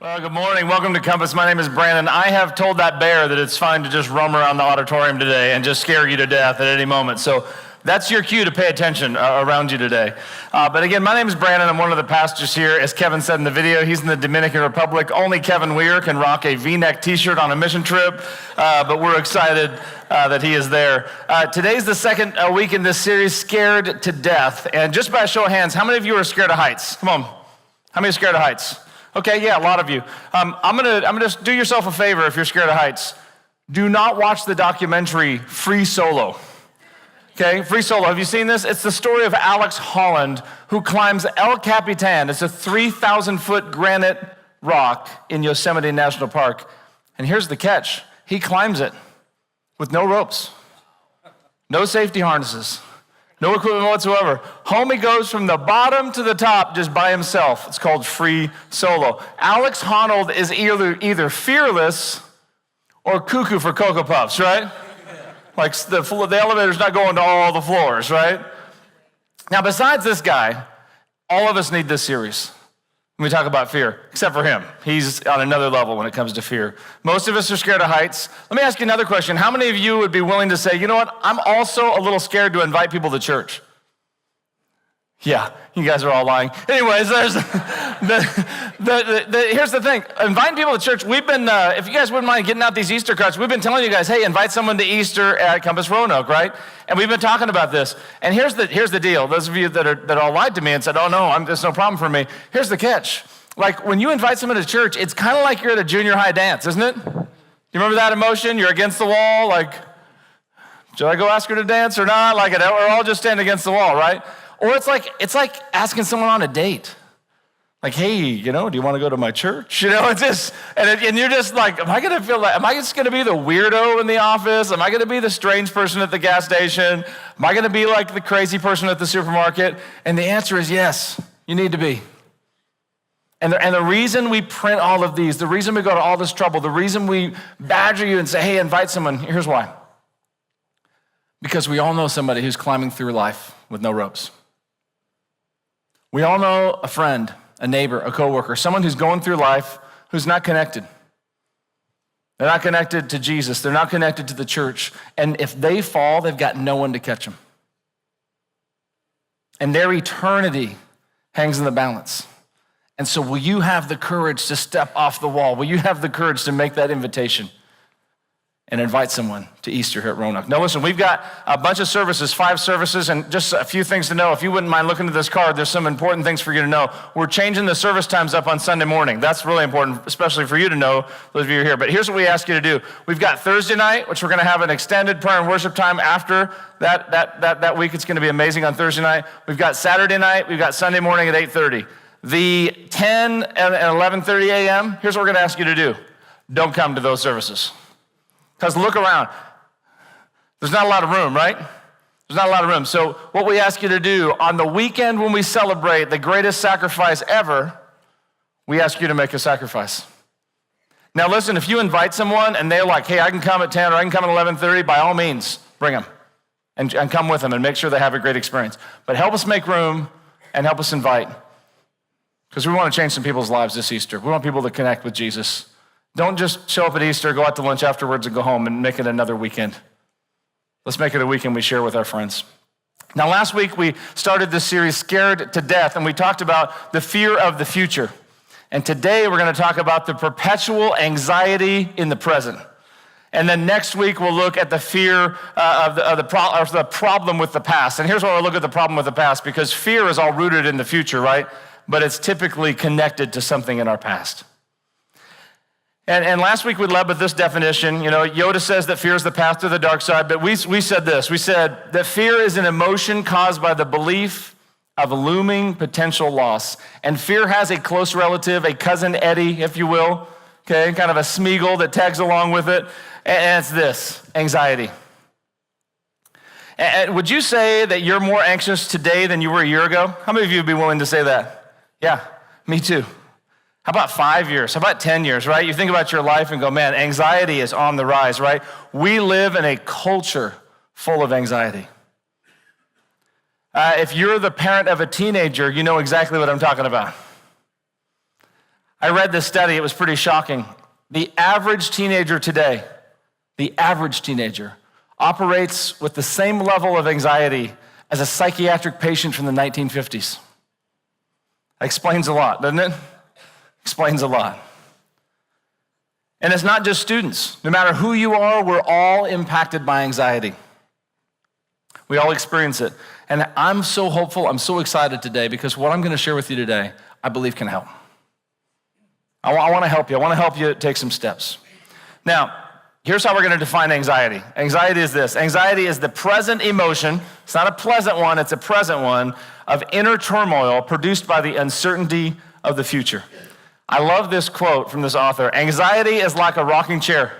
Well, good morning. Welcome to Compass. My name is Brandon. I have told that bear that it's fine to just roam around the auditorium today and just scare you to death at any moment. So that's your cue to pay attention around you today. But again, my name is Brandon. I'm one of the pastors here. As Kevin said in the video, he's in the Dominican Republic. Only Kevin Weir can rock a V-neck t-shirt on a mission trip, but we're excited that he is there. Today's the second week in this series, Scared to Death. And just by a show of hands, how many of you are scared of heights? Come on. How many are scared of heights? Okay, yeah, a lot of you. I'm gonna do yourself a favor if you're scared of heights. Do not watch the documentary Free Solo. Okay, Free Solo. Have you seen this? It's the story of Alex Holland, who climbs El Capitan. It's a 3,000-foot granite rock in Yosemite National Park. And here's the catch. He climbs it with no ropes, no safety harnesses, no equipment whatsoever. Homie goes from the bottom to the top just by himself. It's called Free Solo. Alex Honnold is either fearless or cuckoo for Cocoa Puffs, right? Like the elevator's not going to all the floors, right? Now, besides this guy, all of us need this series when we talk about fear, except for him. He's on another level when it comes to fear. Most of us are scared of heights. Let me ask you another question. How many of you would be willing to say, you know what, I'm also a little scared to invite people to church? Yeah, you guys are all lying. Anyways, here's the thing. Inviting people to church, we've been, if you guys wouldn't mind getting out these Easter cards, we've been telling you guys, hey, invite someone to Easter at Compass Roanoke, right? And we've been talking about this. And here's the deal. Those of you that all lied to me and said, oh no, there's no problem for me. Here's the catch. Like when you invite someone to church, it's kind of like you're at a junior high dance, isn't it? You remember that emotion? You're against the wall, like, should I go ask her to dance or not? Like, we're all just standing against the wall, right? Or it's like asking someone on a date. Like, hey, do you want to go to my church? It's just, and you're just like, am I just going to be the weirdo in the office? Am I going to be the strange person at the gas station? Am I going to be like the crazy person at the supermarket? And the answer is yes, you need to be. And the reason we print all of these, the reason we go to all this trouble, the reason we badger you and say, hey, invite someone, here's why. Because we all know somebody who's climbing through life with no ropes. We all know a friend, a neighbor, a coworker, someone who's going through life who's not connected. They're not connected to Jesus. They're not connected to the church. And if they fall, they've got no one to catch them. And their eternity hangs in the balance. And so will you have the courage to step off the wall? Will you have the courage to make that invitation and invite someone to Easter here at Roanoke? Now listen, we've got a bunch of services, 5 services, and just a few things to know. If you wouldn't mind looking at this card, there's some important things for you to know. We're changing the service times up on Sunday morning. That's really important, especially for you to know, those of you who are here. But here's what we ask you to do. We've got Thursday night, which we're going to have an extended prayer and worship time after that week. It's going to be amazing on Thursday night. We've got Saturday night. We've got Sunday morning at 8:30. The 10 and 11:30 a.m., here's what we're going to ask you to do. Don't come to those services. Because look around. There's not a lot of room, right? There's not a lot of room. So what we ask you to do, on the weekend when we celebrate the greatest sacrifice ever, we ask you to make a sacrifice. Now listen, if you invite someone and they're like, hey, I can come at 10 or I can come at 11:30, by all means, bring them and come with them and make sure they have a great experience. But help us make room and help us invite. Because we want to change some people's lives this Easter. We want people to connect with Jesus. Don't just show up at Easter, go out to lunch afterwards, and go home and make it another weekend. Let's make it a weekend we share with our friends. Now, last week we started this series, Scared to Death, and we talked about the fear of the future. And today we're going to talk about the perpetual anxiety in the present. And then next week we'll look at the fear of the problem with the past. And here's why we'll look at the problem with the past, because fear is all rooted in the future, right? But it's typically connected to something in our past. And last week we led with this definition. Yoda says that fear is the path to the dark side, but we said this. We said that fear is an emotion caused by the belief of a looming potential loss. And fear has a close relative, a cousin Eddie, if you will, okay, kind of a Smeagol that tags along with it, and it's this, anxiety. And would you say that you're more anxious today than you were a year ago? How many of you would be willing to say that? Yeah, me too. How about 5 years? How about 10 years, right? You think about your life and go, man, anxiety is on the rise, right? We live in a culture full of anxiety. If you're the parent of a teenager, you know exactly what I'm talking about. I read this study, it was pretty shocking. The average teenager today, operates with the same level of anxiety as a psychiatric patient from the 1950s. That explains a lot, doesn't it? Explains a lot. And it's not just students. No matter who you are, we're all impacted by anxiety. We all experience it. And I'm so hopeful, I'm so excited today because what I'm going to share with you today, I believe can help. I want to help you. I want to help you take some steps. Now, here's how we're going to define anxiety. Anxiety is this. Anxiety is the present emotion. It's not a pleasant one, it's a present one of inner turmoil produced by the uncertainty of the future. I love this quote from this author. Anxiety is like a rocking chair.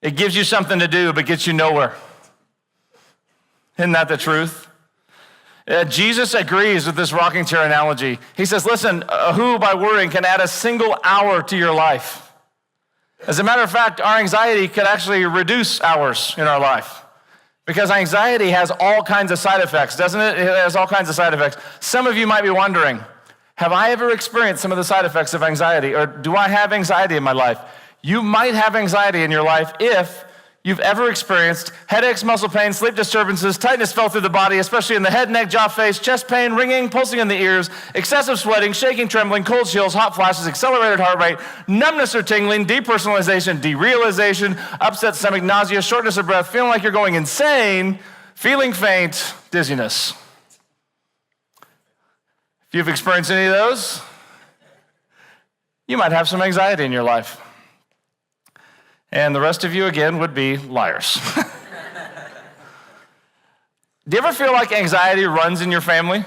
It gives you something to do, but gets you nowhere. Isn't that the truth? Jesus agrees with this rocking chair analogy. He says, listen, who by worrying can add a single hour to your life? As a matter of fact, our anxiety could actually reduce hours in our life because anxiety has all kinds of side effects, doesn't it? It has all kinds of side effects. Some of you might be wondering, have I ever experienced some of the side effects of anxiety, or do I have anxiety in my life? You might have anxiety in your life if you've ever experienced headaches, muscle pain, sleep disturbances, tightness felt through the body, especially in the head, neck, jaw, face, chest pain, ringing, pulsing in the ears, excessive sweating, shaking, trembling, cold chills, hot flashes, accelerated heart rate, numbness or tingling, depersonalization, derealization, upset stomach, nausea, shortness of breath, feeling like you're going insane, feeling faint, dizziness. If you've experienced any of those, you might have some anxiety in your life. And the rest of you, again, would be liars. Do you ever feel like anxiety runs in your family? You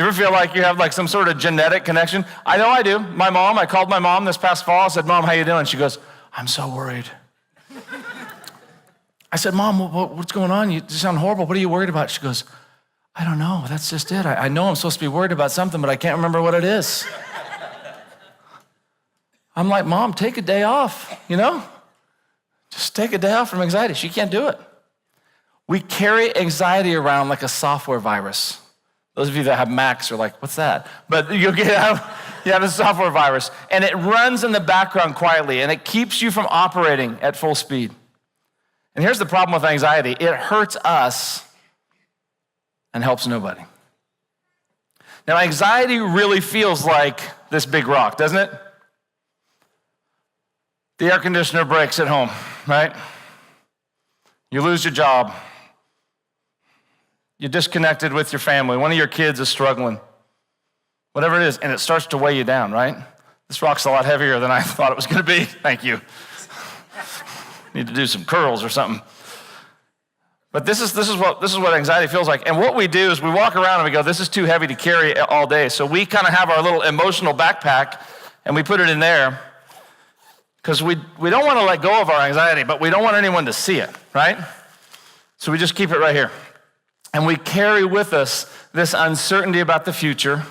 ever feel like you have like some sort of genetic connection? I know I do. I called my mom this past fall. I said, Mom, how you doing? She goes, I'm so worried. I said, Mom, what's going on? You sound horrible. What are you worried about? She goes, I don't know. That's just it. I know I'm supposed to be worried about something, but I can't remember what it is. I'm like, Mom, take a day off, Just take a day off from anxiety. She can't do it. We carry anxiety around like a software virus. Those of you that have Macs are like, what's that? But you have a software virus, and it runs in the background quietly, and it keeps you from operating at full speed. And here's the problem with anxiety. It hurts us and helps nobody. Now, anxiety really feels like this big rock, doesn't it? The air conditioner breaks at home, right? You lose your job. You're disconnected with your family. One of your kids is struggling. Whatever it is, and it starts to weigh you down, right? This rock's a lot heavier than I thought it was going to be. Thank you. Need to do some curls or something. But this is what anxiety feels like. And what we do is we walk around and we go, this is too heavy to carry all day. So we kind of have our little emotional backpack, and we put it in there. Because we don't want to let go of our anxiety, but we don't want anyone to see it, right? So we just keep it right here. And we carry with us this uncertainty about the future,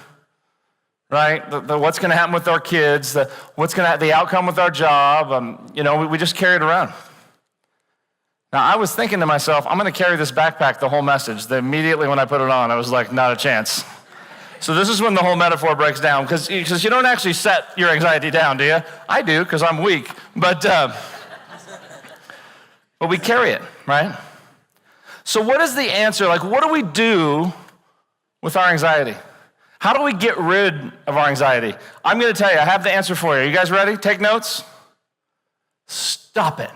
right? What's going to happen with our kids, the outcome with our job. We just carry it around. Now, I was thinking to myself, I'm going to carry this backpack the whole message. Immediately when I put it on, I was like, not a chance. So this is when the whole metaphor breaks down, because you don't actually set your anxiety down, do you? I do, because I'm weak, but we carry it, right? So what is the answer? Like, what do we do with our anxiety? How do we get rid of our anxiety? I'm going to tell you, I have the answer for you. You guys ready? Take notes? Stop it.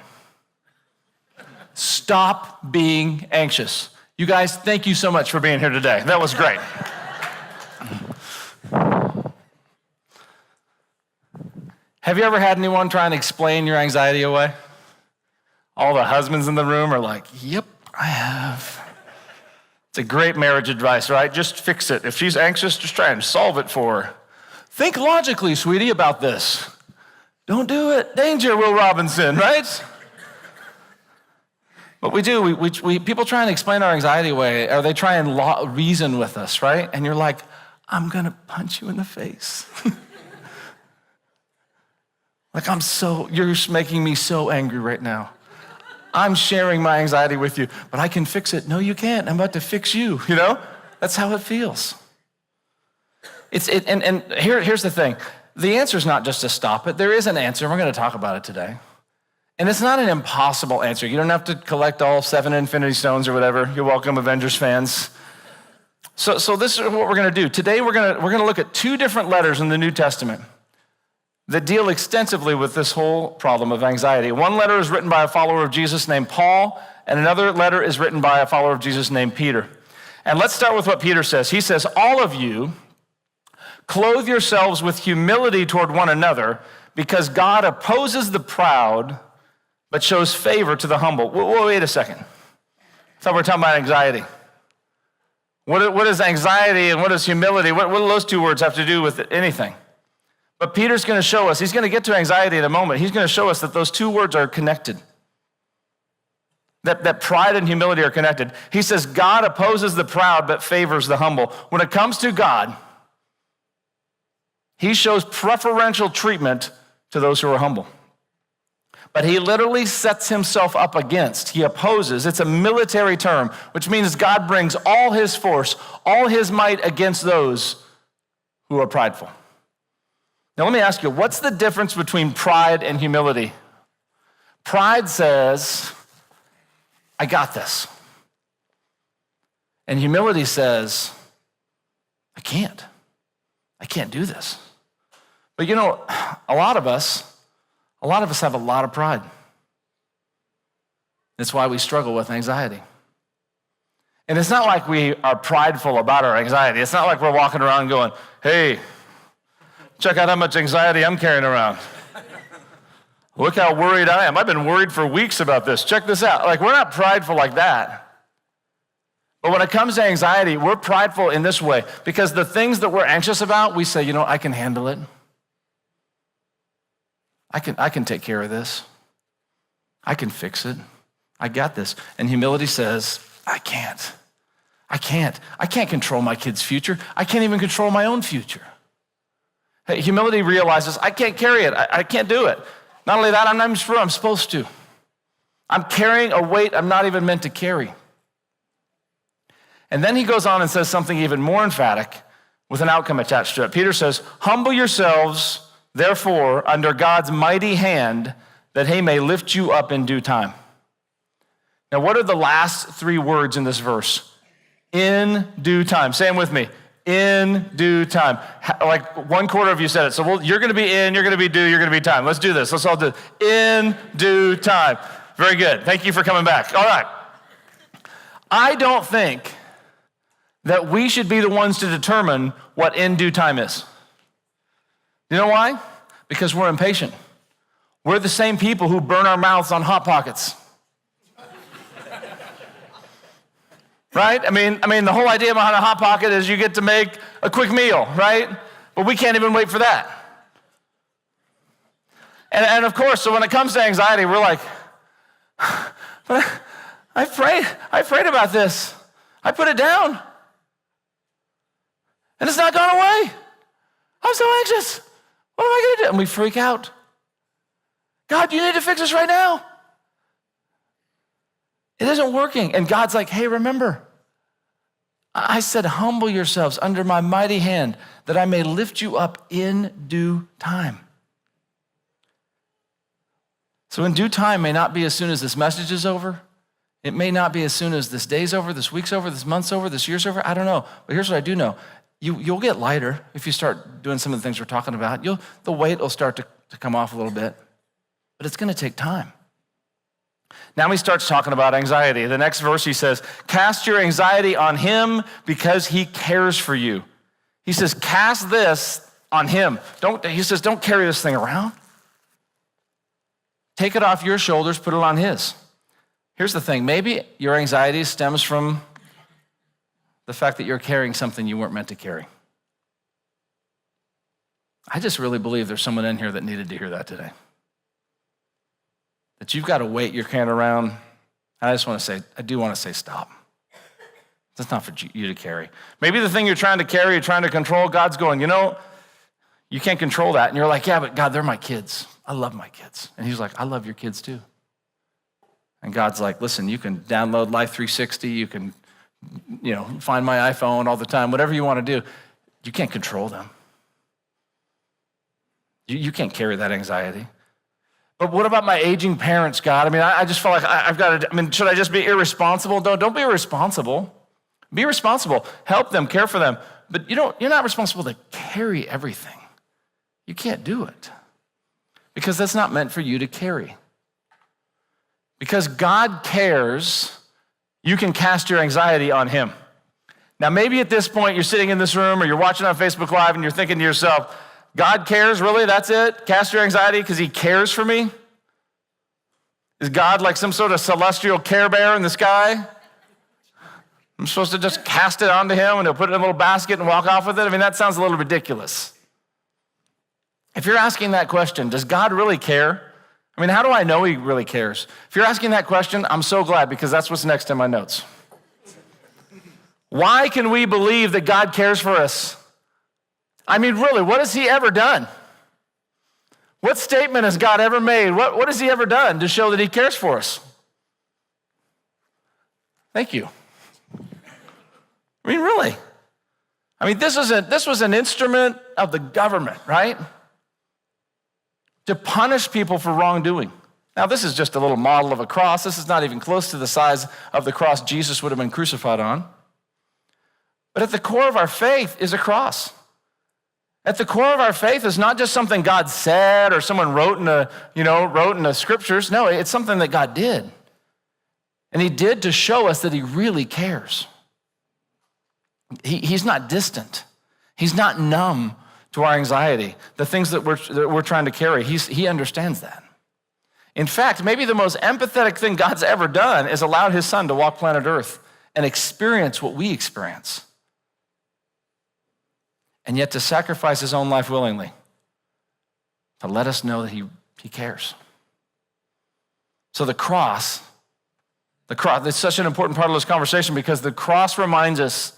Stop being anxious. You guys, thank you so much for being here today. That was great. Have you ever had anyone try and explain your anxiety away? All the husbands in the room are like, yep, I have. It's a great marriage advice, right? Just fix it. If she's anxious, just try and solve it for her. Think logically, sweetie, about this. Don't do it. Danger, Will Robinson, right? But we do. People try and explain our anxiety away, or they try and reason with us, right? And you're like, I'm going to punch you in the face. Like, you're making me so angry right now. I'm sharing my anxiety with you, but I can fix it. No, you can't. I'm about to fix you, That's how it feels. And here's the thing. the answer is not just to stop it. There is an answer, and we're going to talk about it today. And it's not an impossible answer. You don't have to collect all 7 Infinity Stones or whatever. You're welcome, Avengers fans. So this is what we're going to do. Today we're going to look at 2 different letters in the New Testament that deal extensively with this whole problem of anxiety. One letter is written by a follower of Jesus named Paul, and another letter is written by a follower of Jesus named Peter. And let's start with what Peter says. He says, all of you clothe yourselves with humility toward one another, because God opposes the proud, but shows favor to the humble. Wait a second. I thought we were talking about anxiety. What is anxiety and what is humility? What do those 2 words have to do with anything? But Peter's going to show us, he's going to get to anxiety in a moment. He's going to show us that those 2 words are connected. That pride and humility are connected. He says, God opposes the proud, but favors the humble. When it comes to God, he shows preferential treatment to those who are humble. But he literally sets himself up against, he opposes. It's a military term, which means God brings all his force, all his might against those who are prideful. Now let me ask you, what's the difference between pride and humility? Pride says, I got this. And humility says, I can't do this. But you know, a lot of us have a lot of pride. That's why we struggle with anxiety. And it's not like we are prideful about our anxiety. It's not like we're walking around going, hey, check out how much anxiety I'm carrying around. Look how worried I am. I've been worried for weeks about this. Check this out. Like, we're not prideful like that. But when it comes to anxiety, we're prideful in this way, because the things that we're anxious about, we say, I can handle it. I can take care of this. I can fix it. I got this. And humility says, I can't. I can't control my kid's future. I can't even control my own future. Hey, humility realizes I can't carry it. I can't do it. Not only that, I'm not even sure I'm supposed to. I'm carrying a weight I'm not even meant to carry. And then he goes on and says something even more emphatic with an outcome attached to it. Peter says, humble yourselves, therefore, under God's mighty hand, that he may lift you up in due time. Now, what are the last 3 words in this verse? In due time. Say them with me. In due time. Like 1/4 of you said it. So you're going to be in, you're going to be due, you're going to be time. Let's do this. Let's all do it. In due time. Very good. Thank you for coming back. All right. I don't think that we should be the ones to determine what in due time is. You know why? Because we're impatient. We're the same people who burn our mouths on Hot Pockets. Right? I mean, the whole idea behind a Hot Pocket is you get to make a quick meal, right? But we can't even wait for that. And of course, so when it comes to anxiety, we're like, but I prayed about this. I put it down. And it's not gone away. I'm so anxious. What am I going to do? And we freak out. God, you need to fix this right now. It isn't working. And God's like, hey, remember, I said, humble yourselves under my mighty hand that I may lift you up in due time. So in due time may not be as soon as this message is over. It may not be as soon as this day's over, this week's over, this month's over, this year's over. I don't know. But here's what I do know. You'll get lighter if you start doing some of the things we're talking about. The weight will start to come off a little bit. But it's going to take time. Now he starts talking about anxiety. The next verse he says, cast your anxiety on him because he cares for you. He says, cast this on him. He says, don't carry this thing around. Take it off your shoulders, put it on his. Here's the thing. Maybe your anxiety stems from the fact that you're carrying something you weren't meant to carry. I just really believe there's someone in here that needed to hear that today. That you've got a weight you're carrying around. I do want to say stop. That's not for you to carry. Maybe the thing you're trying to carry, you're trying to control, God's going, you can't control that. And you're like, yeah, but God, they're my kids. I love my kids. And he's like, I love your kids too. And God's like, listen, you can download Life 360. You can, find my iPhone all the time, whatever you want to do. You can't control them. You can't carry that anxiety. But what about my aging parents, God? I mean, I just feel like I've got to, should I just be irresponsible? Don't be irresponsible. Be responsible. Help them, care for them. But you're not responsible to carry everything. You can't do it because that's not meant for you to carry. Because God cares, you can cast your anxiety on him. Now, maybe at this point, you're sitting in this room or you're watching on Facebook Live and you're thinking to yourself, God cares, really? That's it? Cast your anxiety because he cares for me? Is God like some sort of celestial Care Bear in the sky? I'm supposed to just cast it onto him and he'll put it in a little basket and walk off with it? I mean, that sounds a little ridiculous. If you're asking that question, does God really care? I mean, how do I know he really cares? If you're asking that question, I'm so glad because that's what's next in my notes. Why can we believe that God cares for us? I mean, really, what has he ever done? What statement has God ever made? What has he ever done to show that he cares for us? Thank you. I mean, really. I mean, this was an instrument of the government, right? To punish people for wrongdoing. Now, this is just a little model of a cross. This is not even close to the size of the cross Jesus would have been crucified on. But at the core of our faith is a cross. At the core of our faith is not just something God said or someone wrote in the scriptures. No, it's something that God did. And he did to show us that he really cares. He's not distant. He's not numb to our anxiety, the things that we're trying to carry. He understands that. In fact, maybe the most empathetic thing God's ever done is allowed his son to walk planet Earth and experience what we experience. And yet to sacrifice his own life willingly to let us know that he cares. So the cross, it's such an important part of this conversation because the cross reminds us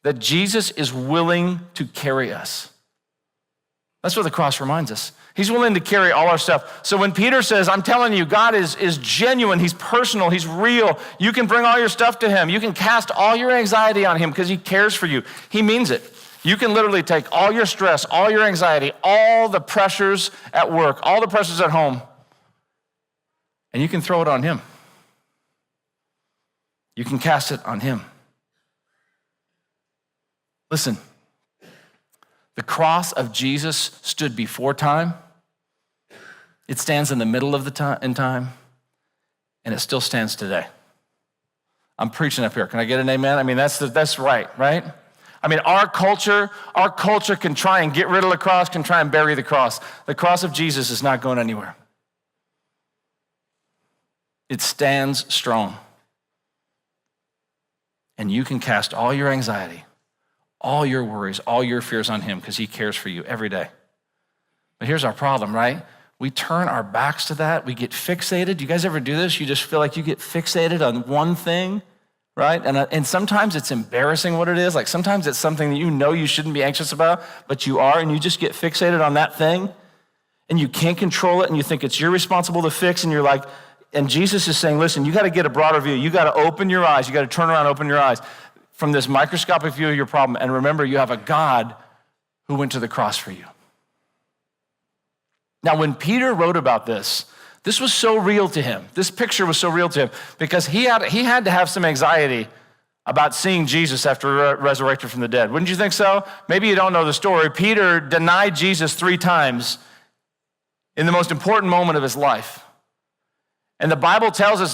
that Jesus is willing to carry us. That's what the cross reminds us. He's willing to carry all our stuff. So when Peter says, I'm telling you, God is genuine, he's personal, he's real. You can bring all your stuff to him. You can cast all your anxiety on him because he cares for you. He means it. You can literally take all your stress, all your anxiety, all the pressures at work, all the pressures at home, and you can throw it on him. You can cast it on him. Listen, the cross of Jesus stood before time. It stands in the middle of in time, and it still stands today. I'm preaching up here. Can I get an amen? I mean, that's right? I mean, our culture can try and get rid of the cross, can try and bury the cross. The cross of Jesus is not going anywhere. It stands strong. And you can cast all your anxiety, all your worries, all your fears on him because he cares for you every day. But here's our problem, right? We turn our backs to that. We get fixated. You guys ever do this? You just feel like you get fixated on one thing, right? And sometimes it's embarrassing what it is. Like sometimes it's something that you shouldn't be anxious about, but you are, and you just get fixated on that thing, and you can't control it, and you think it's your responsible to fix, and you're like, and Jesus is saying, listen, you got to get a broader view. You got to open your eyes. You got to turn around, open your eyes from this microscopic view of your problem. And remember, you have a God who went to the cross for you. Now, when Peter wrote about this was so real to him. This picture was so real to him because he had to have some anxiety about seeing Jesus after resurrected from the dead. Wouldn't you think so? Maybe you don't know the story. Peter denied Jesus 3 times in the most important moment of his life. And the Bible says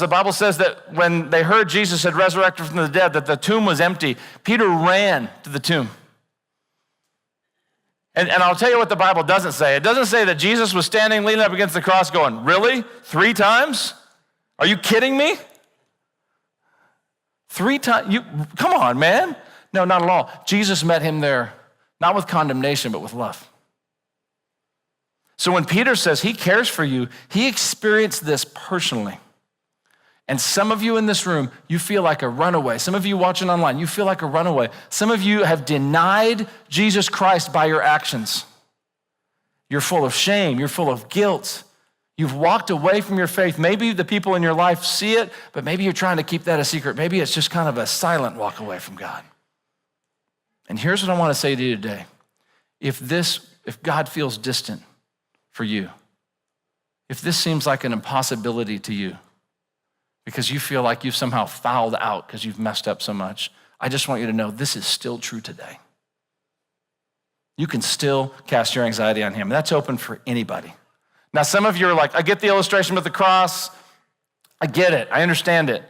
that when they heard Jesus had resurrected from the dead, that the tomb was empty, Peter ran to the tomb. And I'll tell you what the Bible doesn't say. It doesn't say that Jesus was standing, leaning up against the cross going, really? 3 times? Are you kidding me? 3 times? Come on, man. No, not at all. Jesus met him there, not with condemnation, but with love. So when Peter says he cares for you, he experienced this personally. And some of you in this room, you feel like a runaway. Some of you watching online, you feel like a runaway. Some of you have denied Jesus Christ by your actions. You're full of shame. You're full of guilt. You've walked away from your faith. Maybe the people in your life see it, but maybe you're trying to keep that a secret. Maybe it's just kind of a silent walk away from God. And here's what I want to say to you today. If God feels distant, for you. If this seems like an impossibility to you because you feel like you've somehow fouled out because you've messed up so much, I just want you to know this is still true today. You can still cast your anxiety on him. That's open for anybody. Now, some of you are like, I get the illustration with the cross. I get it. I understand it.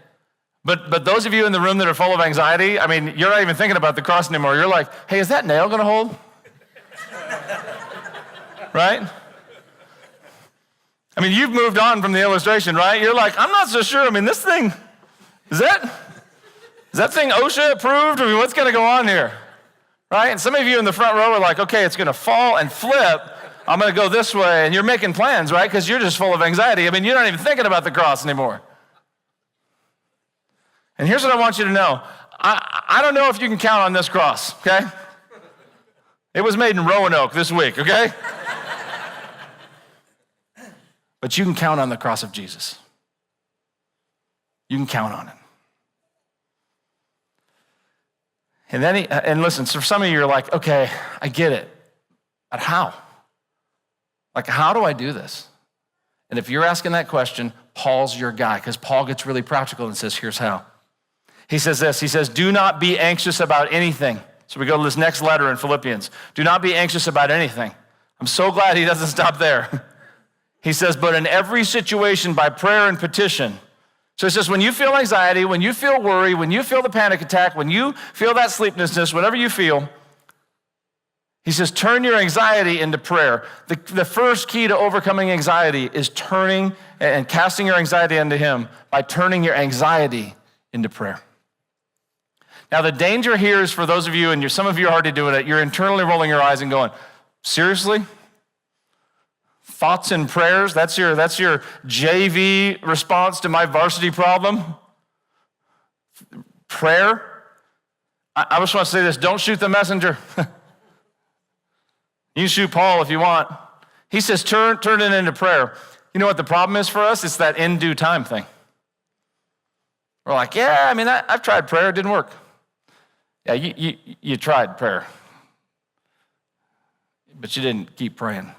But those of you in the room that are full of anxiety, I mean, you're not even thinking about the cross anymore. You're like, hey, is that nail going to hold? Right? I mean, you've moved on from the illustration, right? You're like, I'm not so sure. I mean, this thing, is that thing OSHA approved? I mean, what's going to go on here? Right? And some of you in the front row are like, okay, it's going to fall and flip. I'm going to go this way. And you're making plans, right? Because you're just full of anxiety. I mean, you're not even thinking about the cross anymore. And here's what I want you to know. I don't know if you can count on this cross, okay? It was made in Roanoke this week, okay? But you can count on the cross of Jesus. You can count on it. And then, and listen, so for some of you, you're like, okay, I get it. But how? Like, how do I do this? And if you're asking that question, Paul's your guy, because Paul gets really practical and says, here's how. He says this, he says, do not be anxious about anything. So we go to this next letter in Philippians. Do not be anxious about anything. I'm so glad he doesn't stop there. He says, but in every situation by prayer and petition. So he says, when you feel anxiety, when you feel worry, when you feel the panic attack, when you feel that sleeplessness, whatever you feel, he says, turn your anxiety into prayer. The first key to overcoming anxiety is turning and casting your anxiety into him by turning your anxiety into prayer. Now, the danger here is for those of you, and some of you are already doing it, you're internally rolling your eyes and going, seriously? Thoughts and prayers, that's your JV response to my varsity problem? Prayer? I just want to say this, don't shoot the messenger. You can shoot Paul if you want. He says, turn it into prayer. You know what the problem is for us? It's that in due time thing. We're like, yeah, I mean, I've tried prayer, it didn't work. Yeah, you tried prayer, but you didn't keep praying.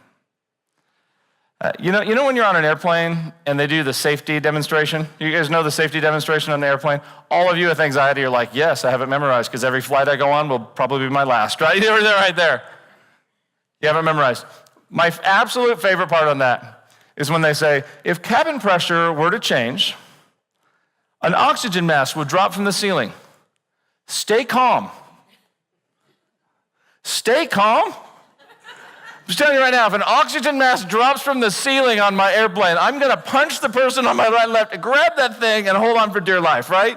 You know when you're on an airplane and they do the safety demonstration? You guys know the safety demonstration on the airplane? All of you with anxiety are like, yes, I have it memorized because every flight I go on will probably be my last, right? You're there, right there. You have it memorized. My absolute favorite part on that is when they say, if cabin pressure were to change, an oxygen mask would drop from the ceiling. Stay calm. Stay calm? I'm just telling you right now, if an oxygen mask drops from the ceiling on my airplane, I'm going to punch the person on my right and left, grab that thing, and hold on for dear life, right?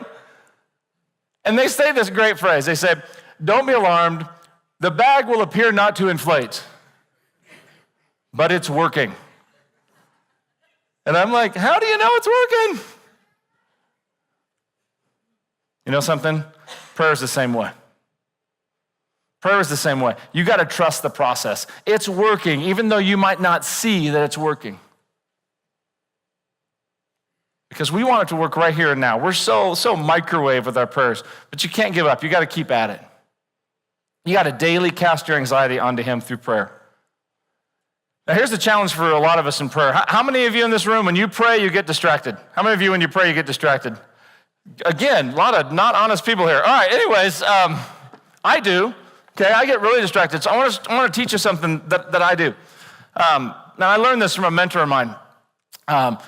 And they say this great phrase. They say, don't be alarmed. The bag will appear not to inflate, but it's working. And I'm like, how do you know it's working? You know something? Prayer is the same way. Prayer is the same way. You got to trust the process. It's working, even though you might not see that it's working. Because we want it to work right here and now. We're so microwave with our prayers, but you can't give up. You got to keep at it. You got to daily cast your anxiety onto him through prayer. Now, here's the challenge for a lot of us in prayer. How many of you in this room, when you pray, you get distracted? How many of you, when you pray, you get distracted? Again, a lot of not honest people here. All right, anyways, I do. Okay, I get really distracted. So I want to teach you something that I do. Now, I learned this from a mentor of mine, and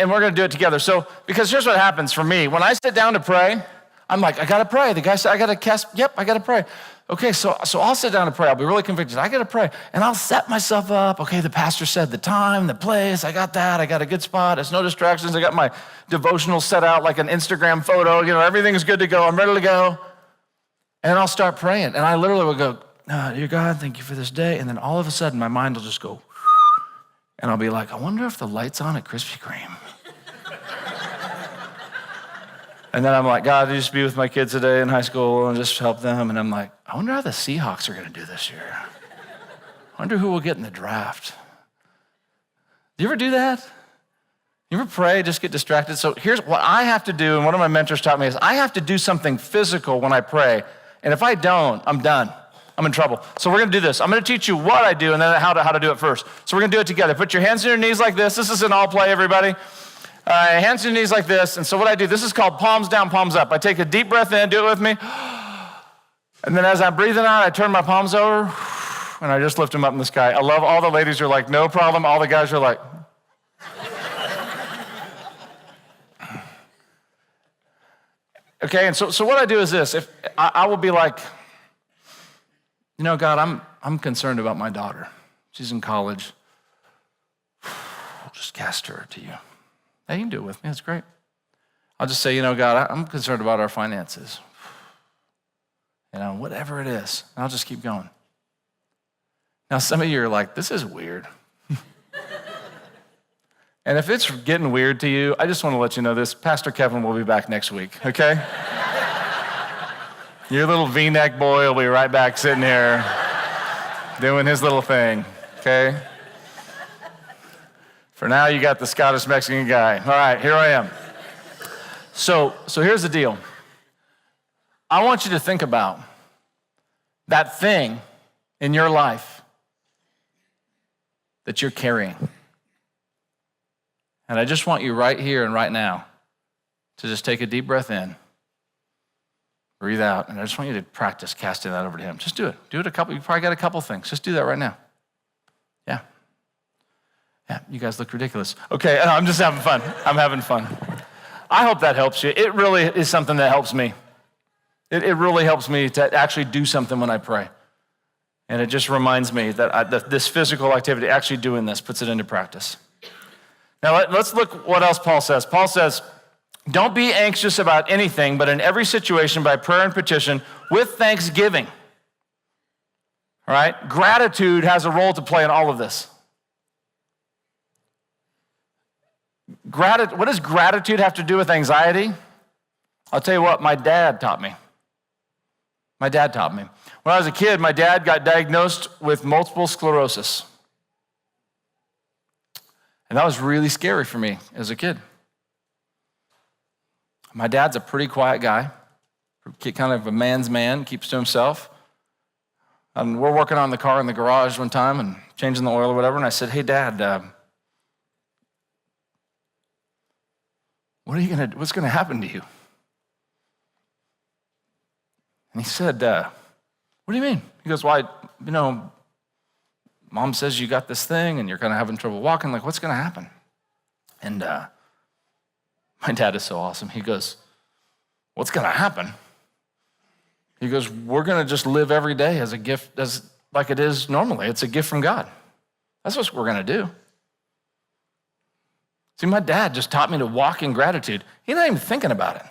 we're going to do it together. So, because here's what happens for me. When I sit down to pray, I'm like, I got to pray. The guy said, I got to cast, yep, I got to pray. Okay, so I'll sit down to pray. I'll be really convicted. I got to pray, and I'll set myself up. Okay, the pastor said the time, the place. I got that. I got a good spot. There's no distractions. I got my devotional set out like an Instagram photo. You know, everything's good to go. I'm ready to go. And I'll start praying. And I literally will go, dear God, thank you for this day. And then all of a sudden, my mind will just go, and I'll be like, I wonder if the light's on at Krispy Kreme. And then I'm like, God, I just be with my kids today in high school and just help them. And I'm like, I wonder how the Seahawks are going to do this year. I wonder who will get in the draft. Do you ever do that? You ever pray, just get distracted? So here's what I have to do, and one of my mentors taught me is I have to do something physical when I pray. And if I don't, I'm done. I'm in trouble. So we're gonna do this. I'm gonna teach you what I do and then how to do it first. So we're gonna do it together. Put your hands on your knees like this. This is an all play, everybody. Hands on your knees like this. And so what I do, this is called palms down, palms up. I take a deep breath in, do it with me. And then as I'm breathing out, I turn my palms over and I just lift them up in the sky. I love all the ladies are like, no problem. All the guys are like, okay, and so what I do is this. If I will be like, you know, God, I'm concerned about my daughter. She's in college. I'll just cast her to you. Hey, you can do it with me. That's great. I'll just say, you know, God, I'm concerned about our finances. You know, whatever it is. And I'll just keep going. Now, some of you are like, this is weird. And if it's getting weird to you, I just want to let you know this. Pastor Kevin will be back next week, okay? Your little V-neck boy will be right back sitting here doing his little thing, okay? For now, you got the Scottish-Mexican guy. All right, here I am. So here's the deal. I want you to think about that thing in your life that you're carrying. And I just want you right here and right now to just take a deep breath in, breathe out, and I just want you to practice casting that over to him. Just do it. Do it a couple. You probably got a couple things. Just do that right now. Yeah. Yeah, you guys look ridiculous. Okay, I'm just having fun. I'm having fun. I hope that helps you. It really is something that helps me. It really helps me to actually do something when I pray. And it just reminds me that this physical activity, actually doing this, puts it into practice. Now, let's look what else Paul says. Paul says, don't be anxious about anything, but in every situation, by prayer and petition, with thanksgiving. All right? Gratitude has a role to play in all of this. What does gratitude have to do with anxiety? I'll tell you what, my dad taught me. My dad taught me. When I was a kid, my dad got diagnosed with multiple sclerosis. And that was really scary for me as a kid. My dad's a pretty quiet guy, kind of a man's man, keeps to himself. And we're working on the car in the garage one time and changing the oil or whatever, and I said, hey, Dad, what's gonna happen to you? And he said, what do you mean? He goes, well, Mom says you got this thing and you're kind of having trouble walking. Like, what's going to happen? And my dad is so awesome. He goes, what's going to happen? He goes, we're going to just live every day as a gift, as like it is normally. It's a gift from God. That's what we're going to do. See, my dad just taught me to walk in gratitude. He's not even thinking about it.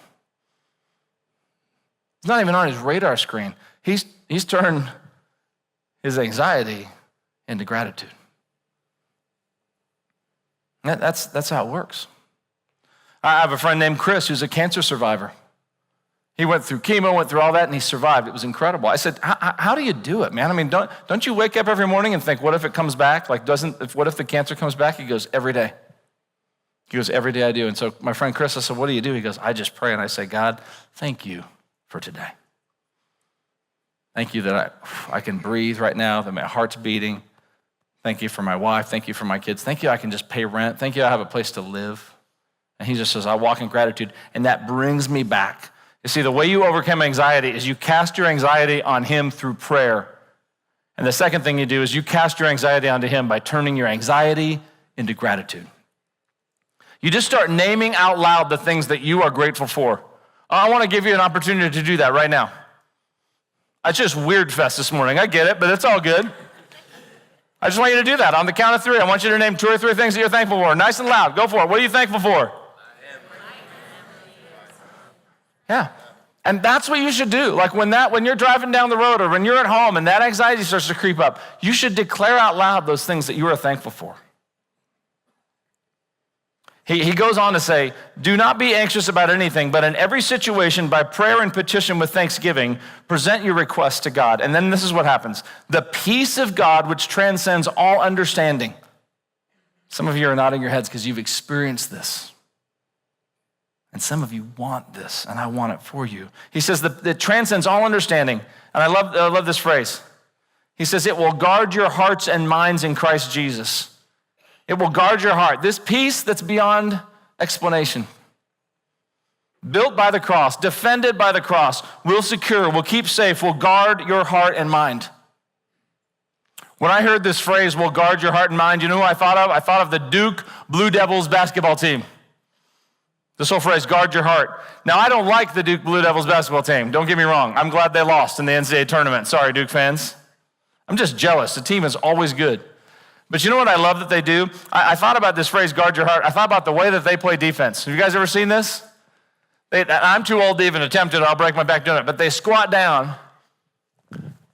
It's not even on his radar screen. He's turned his anxiety into gratitude. That's how it works. I have a friend named Chris who's a cancer survivor. He went through chemo, went through all that, and he survived. It was incredible. I said, how do you do it, man? I mean, don't you wake up every morning and think, what if it comes back? Like, what if the cancer comes back? He goes, every day. He goes, every day I do. And so my friend Chris, I said, what do you do? He goes, I just pray, and I say, God, thank you for today. Thank you that I can breathe right now, that my heart's beating. Thank you for my wife. Thank you for my kids. Thank you I can just pay rent. Thank you I have a place to live. And he just says, I walk in gratitude, and that brings me back. You see, the way you overcome anxiety is you cast your anxiety on him through prayer. And the second thing you do is you cast your anxiety onto him by turning your anxiety into gratitude. You just start naming out loud the things that you are grateful for. I want to give you an opportunity to do that right now. It's just weird fest this morning. I get it, but it's all good. I just want you to do that. On the count of three, I want you to name 2 or 3 things that you're thankful for. Nice and loud. Go for it. What are you thankful for? Yeah. And that's what you should do. Like when you're driving down the road or when you're at home and that anxiety starts to creep up, you should declare out loud those things that you are thankful for. He goes on to say, do not be anxious about anything, but in every situation, by prayer and petition with thanksgiving, present your requests to God. And then this is what happens. The peace of God, which transcends all understanding. Some of you are nodding your heads because you've experienced this. And some of you want this, and I want it for you. He says that it transcends all understanding. And I love this phrase. He says, it will guard your hearts and minds in Christ Jesus. It will guard your heart. This peace that's beyond explanation. Built by the cross, defended by the cross, will secure, will keep safe, will guard your heart and mind. When I heard this phrase, will guard your heart and mind, you know who I thought of? I thought of the Duke Blue Devils basketball team. This whole phrase, guard your heart. Now, I don't like the Duke Blue Devils basketball team. Don't get me wrong. I'm glad they lost in the NCAA tournament. Sorry, Duke fans. I'm just jealous. The team is always good. But you know what I love that they do? I thought about this phrase, guard your heart. I thought about the way that they play defense. Have you guys ever seen this? I'm too old to even attempt it. I'll break my back doing it. But they squat down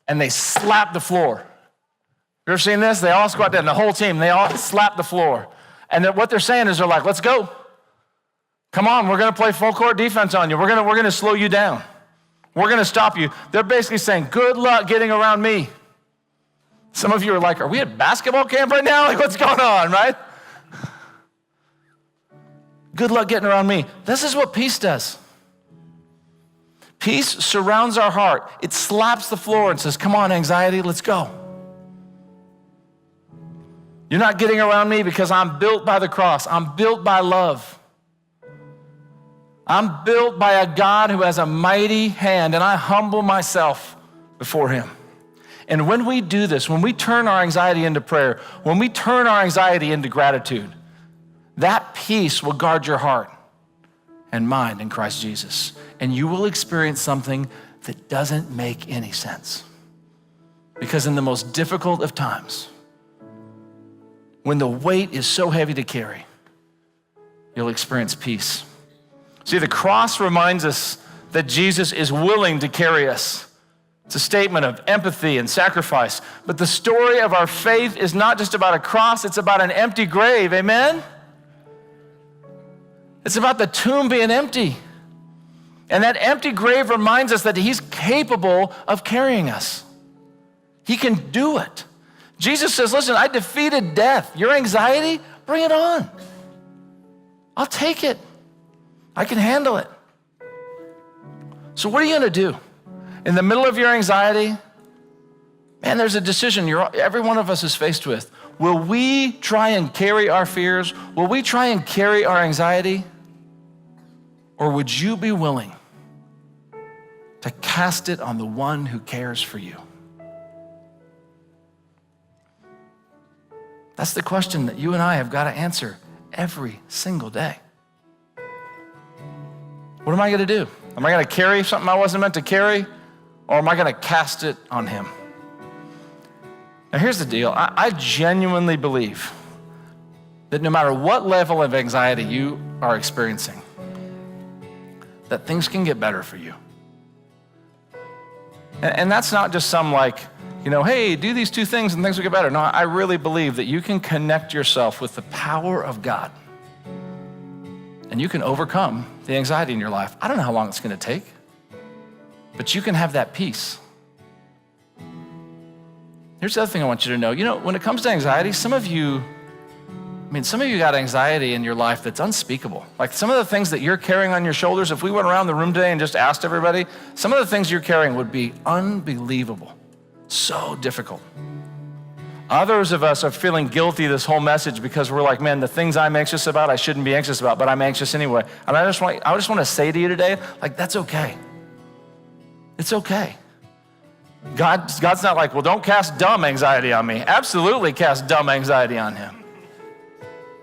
and they slap the floor. You ever seen this? They all squat down. The whole team, they all slap the floor. And what they're saying is they're like, let's go. Come on, we're going to play full court defense on you. We're going to slow you down. We're going to stop you. They're basically saying, good luck getting around me. Some of you are like, are we at basketball camp right now? Like, what's going on, right? Good luck getting around me. This is what peace does. Peace surrounds our heart. It slaps the floor and says, come on, anxiety, let's go. You're not getting around me because I'm built by the cross. I'm built by love. I'm built by a God who has a mighty hand, and I humble myself before him. And when we do this, when we turn our anxiety into prayer, when we turn our anxiety into gratitude, that peace will guard your heart and mind in Christ Jesus. And you will experience something that doesn't make any sense. Because in the most difficult of times, when the weight is so heavy to carry, you'll experience peace. See, the cross reminds us that Jesus is willing to carry us. It's a statement of empathy and sacrifice. But the story of our faith is not just about a cross, it's about an empty grave, amen? It's about the tomb being empty. And that empty grave reminds us that he's capable of carrying us. He can do it. Jesus says, listen, I defeated death. Your anxiety, bring it on. I'll take it. I can handle it. So what are you going to do? In the middle of your anxiety, man, there's a decision every one of us is faced with. Will we try and carry our fears? Will we try and carry our anxiety? Or would you be willing to cast it on the one who cares for you? That's the question that you and I have got to answer every single day. What am I going to do? Am I going to carry something I wasn't meant to carry? Or am I going to cast it on him? Now here's the deal. I genuinely believe that no matter what level of anxiety you are experiencing, that things can get better for you. And that's not just some hey, do these two things and things will get better. No, I really believe that you can connect yourself with the power of God and you can overcome the anxiety in your life. I don't know how long it's going to take, but you can have that peace. Here's the other thing I want you to know. When it comes to anxiety, some of you got anxiety in your life that's unspeakable. Like some of the things that you're carrying on your shoulders, if we went around the room today and just asked everybody, some of the things you're carrying would be unbelievable. So difficult. Others of us are feeling guilty this whole message because we're like, man, the things I'm anxious about, I shouldn't be anxious about, but I'm anxious anyway. And I just want to say to you today, that's okay. It's okay. God's not like, well, don't cast dumb anxiety on me. Absolutely cast dumb anxiety on him.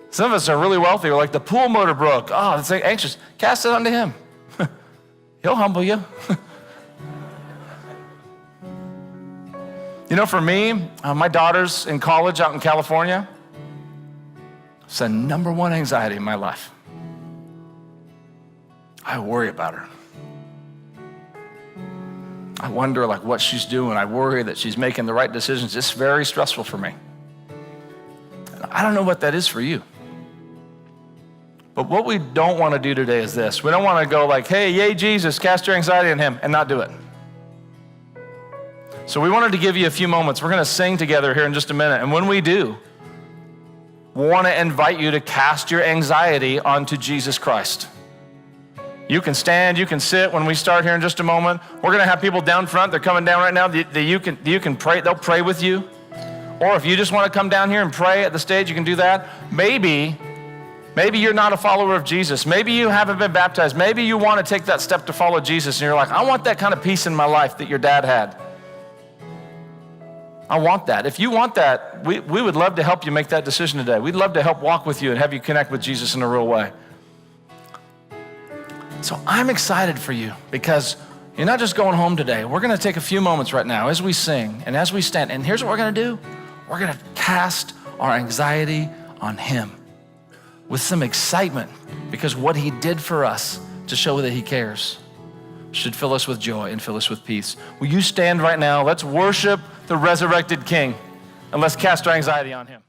Some of us are really wealthy. We're like, the pool motor broke. Oh, it's anxious. Cast it onto him. He'll humble you. For me, my daughter's in college out in California. It's the number one anxiety in my life. I worry about her. I wonder what she's doing. I worry that she's making the right decisions. It's very stressful for me. I don't know what that is for you. But what we don't want to do today is this. We don't want to go hey, yay, Jesus, cast your anxiety on him and not do it. So we wanted to give you a few moments. We're going to sing together here in just a minute. And when we do, we want to invite you to cast your anxiety onto Jesus Christ. You can stand, you can sit when we start here in just a moment. We're gonna have people down front, they're coming down right now, you can pray, they'll pray with you. Or if you just wanna come down here and pray at the stage, you can do that. Maybe you're not a follower of Jesus. Maybe you haven't been baptized. Maybe you wanna take that step to follow Jesus and you're like, I want that kind of peace in my life that your dad had. I want that. If you want that, we would love to help you make that decision today. We'd love to help walk with you and have you connect with Jesus in a real way. So I'm excited for you because you're not just going home today. We're going to take a few moments right now as we sing and as we stand. And here's what we're going to do. We're going to cast our anxiety on him with some excitement because what he did for us to show that he cares should fill us with joy and fill us with peace. Will you stand right now? Let's worship the resurrected King and let's cast our anxiety on him.